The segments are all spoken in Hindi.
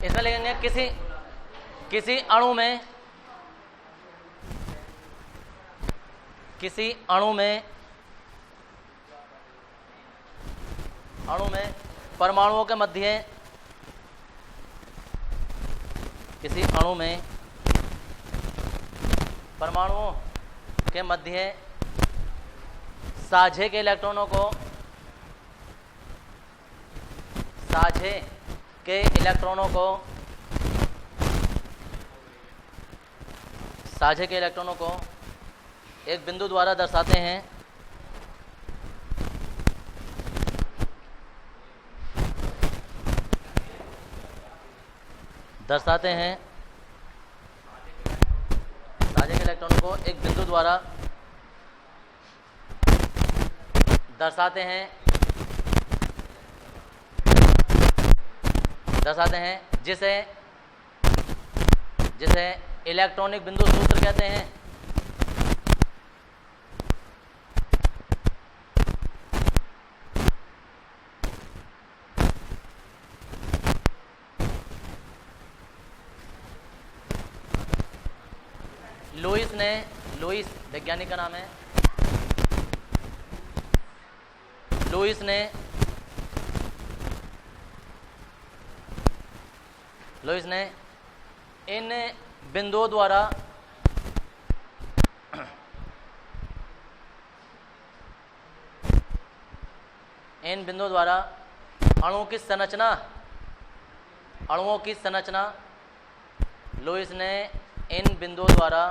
इसमें लिखेंगे किसी अणु में परमाणुओं के मध्य साझे के इलेक्ट्रॉनों को एक बिंदु द्वारा दर्शाते हैं। साझे के इलेक्ट्रॉनों को एक बिंदु द्वारा दर्शाते हैं जिसे इलेक्ट्रॉनिक बिंदु सूत्र कहते हैं। लुईस वैज्ञानिक का नाम है। लुईस ने इन बिंदुओं द्वारा अणुओं की संरचना लुईस ने इन बिंदुओं द्वारा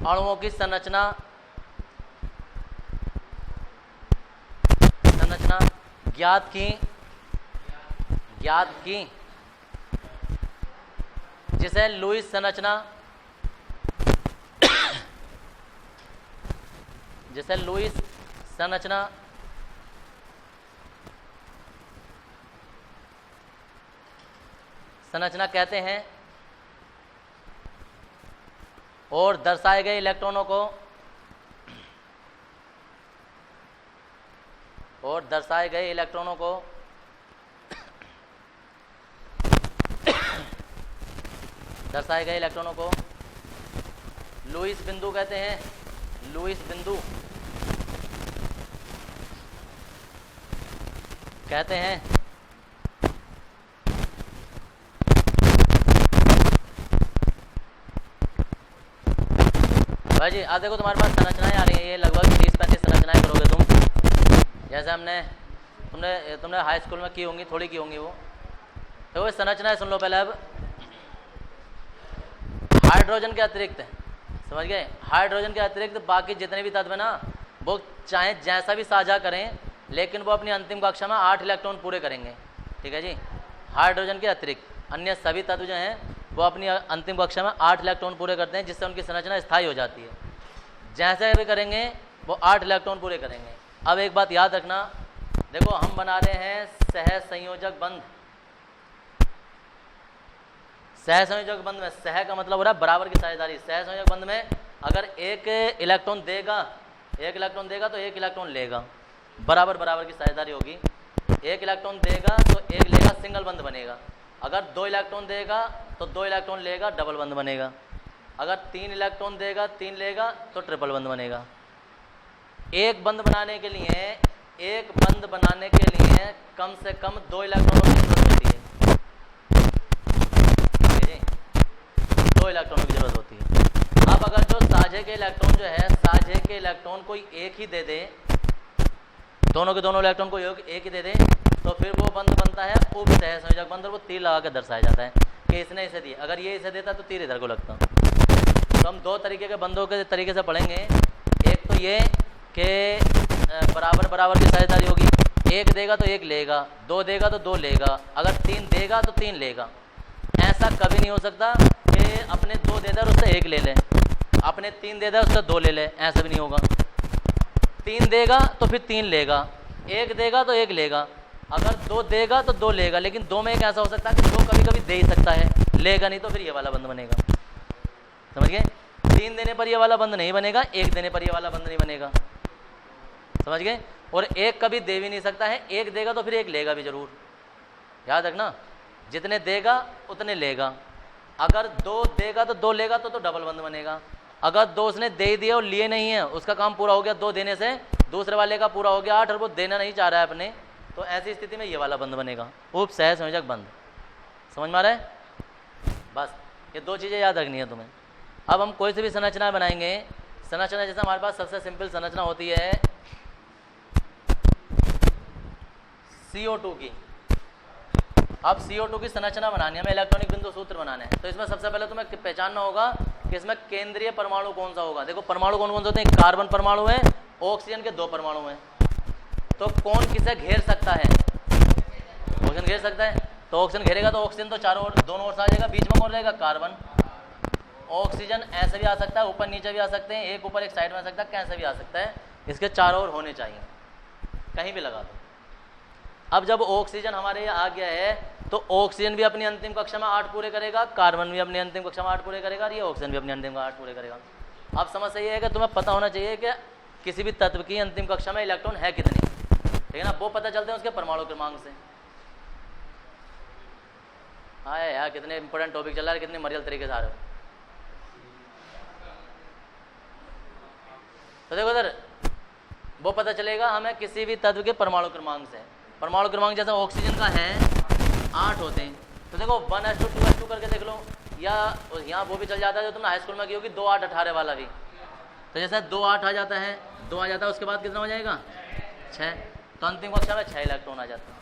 अणुओं की संरचना ज्ञात की जिसे लुईस संरचना कहते हैं और दर्शाए गए इलेक्ट्रॉनों को लुईस बिंदु कहते हैं। भाई जी आज देखो तुम्हारे पास संरचनाएं आ रही हैं। ये लगभग 30-35 संरचनाएं करोगे तुम, जैसे तुमने हाई स्कूल में की होंगी, थोड़ी की होंगी वो। तो वो संरचनाएं सुन लो पहले। अब हाइड्रोजन के अतिरिक्त, समझ गए, हाइड्रोजन के अतिरिक्त बाकी जितने भी तत्व है ना, वो चाहे जैसा भी साझा करें, लेकिन वो अपनी अंतिम कक्षा में 8 इलेक्ट्रॉन पूरे करेंगे। ठीक है जी। हाइड्रोजन के अतिरिक्त अन्य सभी तत्व जो हैं वो अपनी अंतिम कक्षा में 8 इलेक्ट्रॉन पूरे करते हैं, जिससे उनकी संरचना स्थायी हो जाती है। जैसे भी करेंगे वो 8 इलेक्ट्रॉन पूरे करेंगे। अब एक बात याद रखना, देखो हम बना रहे हैं सहसंयोजक बंध। सहसंयोजक बंध में सह का मतलब हो रहा है बराबर की साझेदारी। सहसंयोजक बंध में अगर एक इलेक्ट्रॉन देगा तो एक इलेक्ट्रॉन लेगा, बराबर की साझेदारी होगी। एक इलेक्ट्रॉन देगा तो एक लेगा, सिंगल बंध बनेगा। अगर 2 इलेक्ट्रॉन देगा तो 2 इलेक्ट्रॉन लेगा, डबल बंध बनेगा। अगर 3 इलेक्ट्रॉन देगा, 3 लेगा तो ट्रिपल बंध बनेगा। एक बंध बनाने के लिए कम से कम 2 इलेक्ट्रॉनों की जरूरत होती है। 2 इलेक्ट्रॉनों की जरूरत होती है। अब अगर जो साझे के इलेक्ट्रॉन कोई एक ही दे दे, दोनों के दोनों इलेक्ट्रॉन को एक ही दे दे, तो फिर वो बंध बनता है उप सहसंयोजक बंध, और वो तीर लगा के दर्शाया जाता है कि इसने इसे दिया। अगर ये इसे देता तो तीर इधर को लगता। तो हम 2 तरीके के बंधों के तरीके से पढ़ेंगे। एक तो ये कि बराबर की साझेदारी होगी। एक देगा तो एक लेगा, 2 देगा तो 2 लेगा, अगर 3 देगा तो 3 लेगा। ऐसा कभी नहीं हो सकता कि अपने 2 दे दे और उससे 1 ले ले, अपने 3 दे दे उससे 2 ले ले, ऐसा भी नहीं होगा। 3 देगा तो फिर 3 लेगा, 1 देगा तो 1 लेगा, अगर 2 देगा तो 2 लेगा। लेकिन 2 में एक ऐसा हो सकता है कि 2 कभी कभी दे ही सकता है, लेगा नहीं, तो फिर ये वाला बंध बनेगा। समझ गए? 3 देने पर ये वाला बंध नहीं बनेगा, 1 देने पर ये वाला बंध नहीं बनेगा। समझ गए? और 1 कभी दे भी नहीं सकता है, 1 देगा तो फिर 1 लेगा भी जरूर, याद रखना। जितने देगा उतने लेगा। अगर 2 देगा तो 2 लेगा तो डबल बंध बनेगा। अगर 2 उसने दे दिए और लिए नहीं है, उसका काम पूरा हो गया 2 देने से, दूसरे वाले का पूरा हो गया 8 और वो देना नहीं चाह रहा है अपने, तो ऐसी स्थिति में ये वाला बंध बनेगा, उप सह संयोजक बंध। समझ में आ रहा है? बस ये 2 चीज़ें याद रखनी है तुम्हें। अब हम कोई सी भी संरचना बनाएंगे, संरचना जैसे हमारे पास सबसे सिंपल संरचना होती है CO2 की। अब CO2 की संरचना बनानी है, हमें इलेक्ट्रॉनिक बिंदु सूत्र बनाने हैं। तो इसमें सबसे पहले तुम्हें पहचानना होगा कि इसमें केंद्रीय परमाणु कौन सा होगा। देखो परमाणु कौन कौन से होते हैं, कार्बन परमाणु है, ऑक्सीजन के 2 परमाणु हैं। तो कौन किसे घेर सकता है? ऑक्सीजन घेर सकता है। तो ऑक्सीजन घेरेगा तो ऑक्सीजन तो चारों ओर, दोनों ओर से आ जाएगा, बीच में कौन रहेगा? कार्बन। ऑक्सीजन ऐसे भी आ सकता है, ऊपर नीचे भी आ सकते हैं, एक ऊपर एक साइड में आ सकता है, कैसे भी आ सकता है, इसके चारों ओर होने चाहिए, कहीं भी लगा दो। अब जब ऑक्सीजन हमारे यहाँ आ गया है तो ऑक्सीजन भी अपनी अंतिम कक्षा में 8 पूरे करेगा, कार्बन भी अपनी अंतिम कक्षा में 8 पूरे करेगा, और ये ऑक्सीजन भी अपनी अंतिम 8 पूरे करेगा। अब समस्या ये है कि तुम्हें पता होना चाहिए कि किसी भी तत्व की अंतिम कक्षा में इलेक्ट्रॉन है कितनी, ठीक है ना? वो पता चलते हैं उसके परमाणु क्रमांक से। हाँ यार कितने इंपॉर्टेंट टॉपिक चल रहा है, कितने मरियल तरीके से आ रहे हो। तो देखो इधर वो पता चलेगा हमें किसी भी तत्व के परमाणु क्रमांक से। परमाणु क्रमांक जैसे ऑक्सीजन का है 8 होते हैं, तो देखो 1s2 2s2 करके देख लो, या यहाँ वो भी चल जाता है जो तुमने हाई स्कूल में की होगी 2 8 18 वाला भी। तो जैसे 2 8 आ जाता है, 2 आ जाता है, उसके बाद कितना हो जाएगा? 6। तो अंतिम कक्षा में 6 इलेक्ट्रॉन आ जाते हैं।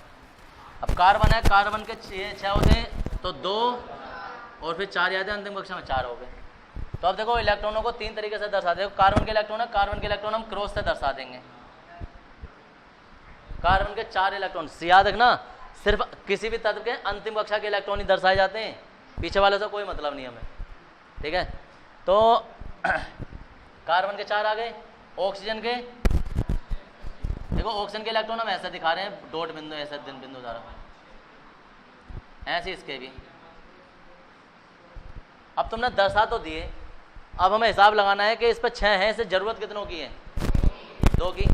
अब कार्बन है, कार्बन के 6 होते हैं, तो 2 और फिर 4 आते हैं, अंतिम कक्षा में 4 हो गए। तो अब देखो इलेक्ट्रॉनों को 3 तरीके से दर्शा देंगे। कार्बन के इलेक्ट्रॉन है, कार्बन के इलेक्ट्रॉन हम क्रॉस से दर्शा देंगे। कार्बन के 4 इलेक्ट्रॉन, याद रखना सिर्फ किसी भी तत्व के अंतिम कक्षा के इलेक्ट्रॉन ही दर्शाए जाते हैं, पीछे वाले से कोई मतलब नहीं हमें, ठीक है? तो कार्बन के 4 आ गए। ऑक्सीजन के देखो, ऑक्सीजन के इलेक्ट्रॉन हम ऐसे दिखा रहे हैं, डॉट बिंदु ऐसे दिन बिंदु द्वारा, ऐसे इसके भी। अब तुमने दर्शा तो दिए, अब हमें हिसाब लगाना है कि इस पर 6 है, इसे जरूरत कितनों की है? 2 की।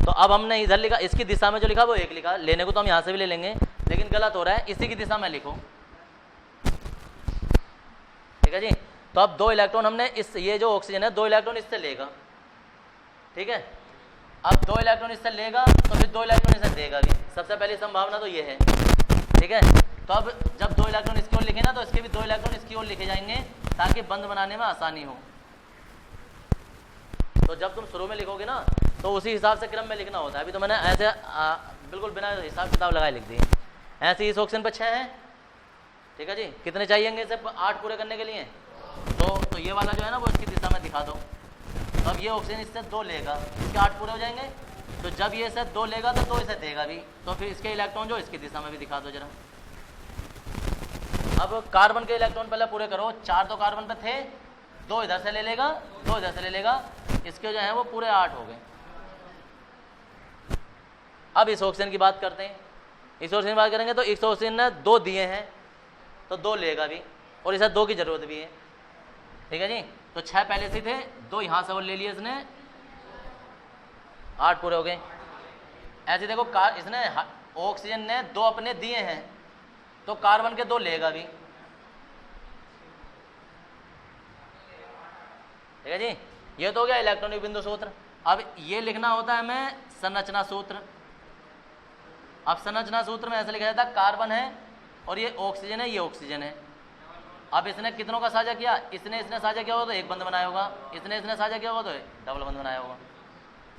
तो अब हमने इधर लिखा, इसकी दिशा में जो लिखा वो 1 लिखा, लेने को तो हम यहाँ से भी ले लेंगे, लेकिन गलत हो रहा है, इसी की दिशा में लिखो, ठीक है जी? तो अब 2 इलेक्ट्रॉन हमने इस, ये जो ऑक्सीजन है 2 इलेक्ट्रॉन इससे लेगा, ठीक है? अब 2 इलेक्ट्रॉन इससे लेगा तो फिर 2 इलेक्ट्रॉन इसे देगा भी। सबसे पहली संभावना तो ये है, ठीक है? तो अब जब 2 इलेक्ट्रॉन इसकी ओर लिखे ना, तो इसके भी 2 इलेक्ट्रॉन इसकी ओर लिखे जाएंगे ताकि बंद बनाने में आसानी हो। तो जब तुम शुरू में लिखोगे ना, तो उसी हिसाब से क्रम में लिखना होता है। अभी तो मैंने ऐसे बिल्कुल बिना हिसाब किताब लगाए लिख दिए। ऐसे इस ऑक्सीजन पर 6 है, ठीक है जी? कितने चाहिएंगे इसे 8 पूरे करने के लिए? तो ये वाला जो है ना वो इसकी दिशा में दिखा दो। तो अब ये ऑक्सीजन इससे 2 लेगा, इसके 8 पूरे हो जाएंगे। तो जब ये इसे 2 लेगा तो 2 इसे देगा भी, तो फिर इसके इलेक्ट्रॉन जो इसकी दिशा में भी दिखा दो जरा। अब कार्बन के इलेक्ट्रॉन पहले पूरे करो। 4 तो कार्बन पे थे, 2 इधर से ले लेगा, 2 इधर से ले लेगा, इसके जो है वो पूरे 8 हो गए। अब इस ऑक्सीजन की बात करते हैं। इस ऑक्सीजन की बात करेंगे तो इस ऑक्सीजन ने 2 दिए हैं, तो 2 लेगा भी, और इसे 2 की जरूरत भी है, ठीक है जी? तो 6 पहले से थे, 2 यहाँ से और ले लिए इसने, 8 पूरे हो गए। ऐसे देखो इसने ऑक्सीजन ने 2 अपने दिए हैं, तो कार्बन के 2 लेगा भी, ठीक है जी? ये तो हो गया इलेक्ट्रॉनिक बिंदु सूत्र। अब ये लिखना होता है हमें संरचना सूत्र। अब संरचना सूत्र में ऐसे लिखा जाता है, कार्बन है और ये ऑक्सीजन है, ये ऑक्सीजन है। अब इसने कितनों का साझा किया? इसने साझा किया होगा तो 1 बंध बनाया होगा, इसने साझा किया होगा तो डबल बंध बनाया होगा।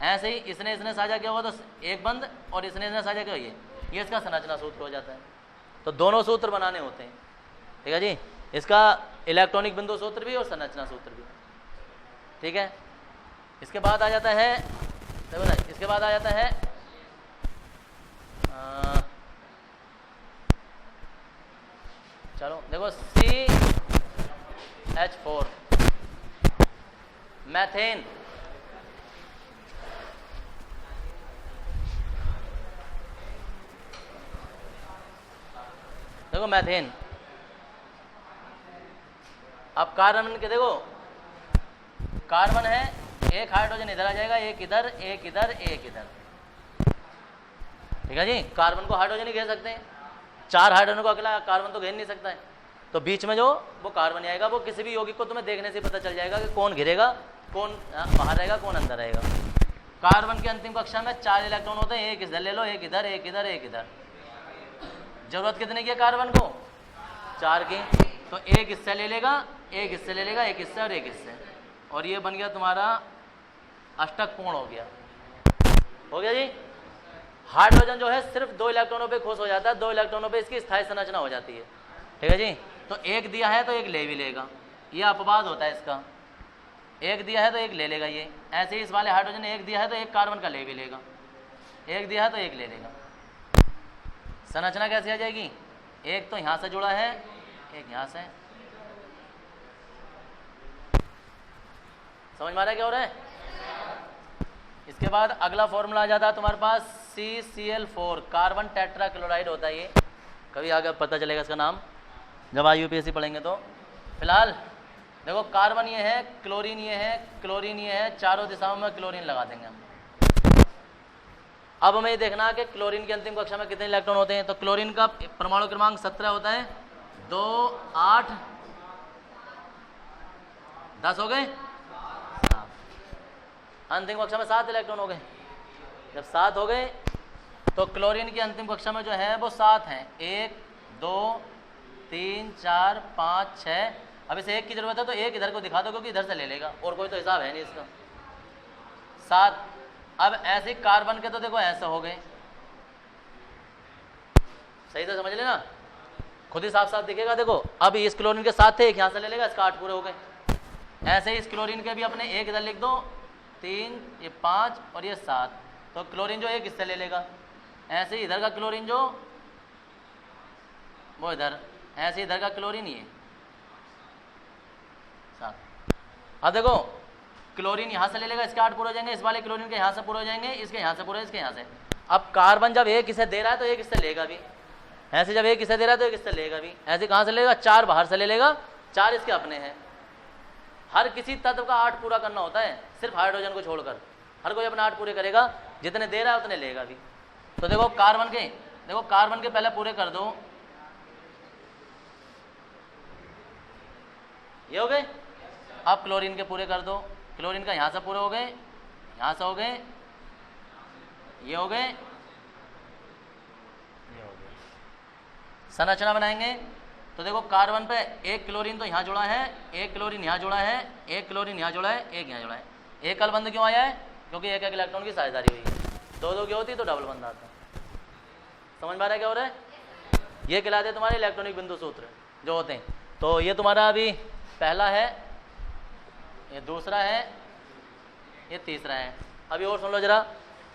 ऐसे ही इसने साझा किया होगा तो 1 बंध, और इसने साझा किया ये इसका संरचना सूत्र हो जाता है। तो दोनों सूत्र बनाने होते हैं, ठीक है जी? इसका इलेक्ट्रॉनिक बिंदु सूत्र भी और संरचना सूत्र भी, ठीक है? इसके बाद आ जाता है, इसके बाद आ जाता है चलो देखो CH4 मैथेन। देखो मैथेन, अब कार्बन के देखो, कार्बन है, एक हाइड्रोजन इधर आ जाएगा, एक इधर, एक इधर, एक इधर, ठीक है जी? कार्बन को हाइड्रोजन ही कह सकते हैं। 4 हाइड्रोजन को अकेला कार्बन तो घेर नहीं सकता है, तो बीच में जो वो कार्बन आएगा, वो किसी भी यौगिक को तुम्हें देखने से पता चल जाएगा कि कौन घिरेगा, कौन बाहर रहेगा, कौन अंदर रहेगा। कार्बन की अंतिम कक्षा में 4 इलेक्ट्रॉन होते हैं, एक इधर ले लो, एक इधर, एक इधर, एक इधर। जरूरत कितने की है कार्बन को? 4 की। तो एक इससे ले लेगा, एक इससे ले लेगा, एक इससे और एक इससे, और ये बन गया तुम्हारा अष्टक पूर्ण हो गया। हो गया जी। हाइड्रोजन जो है सिर्फ 2 इलेक्ट्रॉनों पे खुश हो जाता है, 2 इलेक्ट्रॉनों पे इसकी स्थायी संरचना हो जाती है। ठीक है जी। तो एक दिया है तो एक ले भी लेगा, ये अपवाद होता है इसका। एक दिया है तो एक ले लेगा ये। ऐसे ही इस वाले हाइड्रोजन ने एक दिया है तो एक कार्बन का ले भी लेगा, एक दिया है तो एक ले लेगा। संरचना कैसे आ जाएगी? एक तो यहां से जुड़ा है, एक यहां से। समझ में आ रहा है क्या हो रहा है? इसके बाद अगला फॉर्मूला आ जाता है तुम्हारे पास CCl4, कार्बन टेट्रा क्लोराइड होता है ये। कभी आगे पता चलेगा इसका नाम जब आज यूपीएससी पढ़ेंगे। तो फिलहाल देखो कार्बन ये है, क्लोरीन ये है, क्लोरीन ये है, चारों दिशाओं में क्लोरीन लगा देंगे हम। अब हमें ये देखना है कि क्लोरीन की अंतिम कक्षा में कितने इलेक्ट्रॉन होते हैं। तो क्लोरीन का परमाणु क्रमांक 17 होता है। 2, 8, 10 हो गए। अंतिम कक्षा में 7 इलेक्ट्रॉन हो गए। जब 7 हो गए तो क्लोरीन की अंतिम कक्षा में जो है वो 7 हैं। 1, 2, 3, 4, 5, 6। अब इसे एक की जरूरत है तो एक इधर को दिखा दो, क्योंकि इधर से ले लेगा और कोई तो हिसाब है नहीं इसका। 7। अब ऐसे कार्बन के तो देखो ऐसे हो गए, सही से समझ लेना, खुद ही साफ साफ दिखेगा। देखो अब इस क्लोरीन के 7 थे, एक यहाँ से ले लेगा, इसका 8 पूरे हो गए। ऐसे ही इस क्लोरीन के भी अपने एक इधर लिख दो, 3, ये 5 और ये 7। तो क्लोरीन जो एक इससे ले लेगा। ऐसे ही इधर का क्लोरीन जो वो इधर, ऐसे इधर का क्लोरीन ये 7। अब देखो क्लोरीन यहाँ से ले लेगा, इसके 8 पूरे हो जाएंगे, इस वाले क्लोरीन के यहाँ से पूरे हो जाएंगे, इसके यहाँ से पूरे, इसके यहाँ से। अब कार्बन जब एक इसे दे रहा है तो एक इससे लेगा भी, ऐसे जब एक इसे दे रहा है तो एक इससे लेगा भी। ऐसे कहाँ से लेगा? 4 बाहर से ले लेगा, 4 इसके अपने हैं। हर किसी तत्व का 8 पूरा करना होता है, सिर्फ हाइड्रोजन को छोड़कर हर कोई अपने 8 पूरे करेगा, जितने दे रहा है उतने लेगा भी। तो देखो कार्बन के पहले पूरे कर दो, ये हो गए। अब क्लोरीन के पूरे कर दो, क्लोरीन का यहाँ से पूरे हो गए, यहाँ से हो गए, ये हो गए, ये हो गए। संरचना बनाएंगे तो देखो कार्बन पे एक क्लोरीन तो यहाँ जुड़ा है, एक क्लोरीन यहाँ जुड़ा है, एक क्लोरीन यहाँ जुड़ा है, एक यहाँ जुड़ा है। एक कल बंद क्यों आया है? क्योंकि एक एक इलेक्ट्रॉन की साझेदारी हुई है। 2-2 की होती तो डबल बंद आता। समझ में आ रहा है क्या हो रहा है? ये कहलाते हैं तुम्हारे इलेक्ट्रॉनिक बिंदु सूत्र जो होते हैं। तो ये तुम्हारा अभी पहला है, ये दूसरा है, ये तीसरा है। अभी और सुन लो जरा,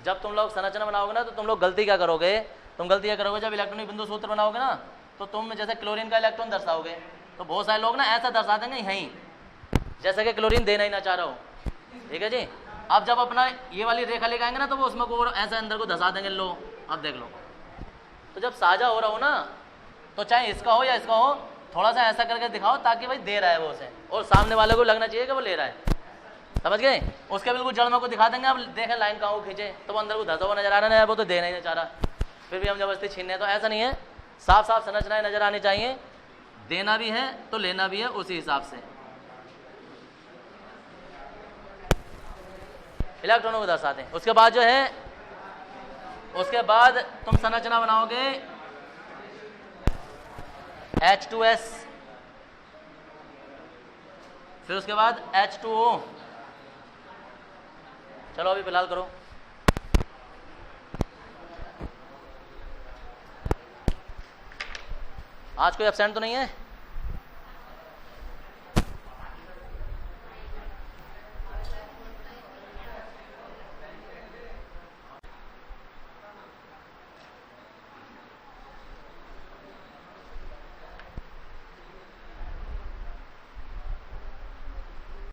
जब तुम लोग संरचना बनाओगे ना तो तुम लोग गलती क्या करोगे? तुम गलती क्या करोगे जब इलेक्ट्रॉनिक बिंदु सूत्र बनाओगे ना, तो तुम जैसे क्लोरीन का इलेक्ट्रॉन दर्शाओगे तो बहुत सारे लोग ना ऐसा दर्शा देंगे यहीं, जैसे कि क्लोरीन देना ही ना चाह रहा हो। ठीक है जी। अब जब अपना ये वाली रेखा लेके आएंगे ना तो वो उसमें को ऐसे अंदर को धसा देंगे। लो अब देख लो। तो जब साझा हो रहा हो ना, तो चाहे इसका हो या इसका हो, थोड़ा सा ऐसा करके दिखाओ ताकि भाई दे रहा है वो उसे, और सामने वाले को लगना चाहिए कि वो ले रहा है। समझ गए? उसके बिल्कुल जड़ में को दिखा देंगे। अब देखें लाइन कहाँ को खींचे तो वो अंदर को धसा हुआ नजर आ रहा है, वो तो देना ही नहीं चाह रहा, फिर भी हम जबरदस्ती छीनने। तो ऐसा नहीं है, साफ साफ संरचनाएं नजर आनी चाहिए। देना भी है तो लेना भी है उसी हिसाब से। इलेक्ट्रॉनों को दर्शाते हैं। उसके बाद जो है, उसके बाद तुम संरचना बनाओगे H2S, फिर उसके बाद H2O। चलो अभी फिलहाल करो। आज कोई एब्सेंट तो नहीं है?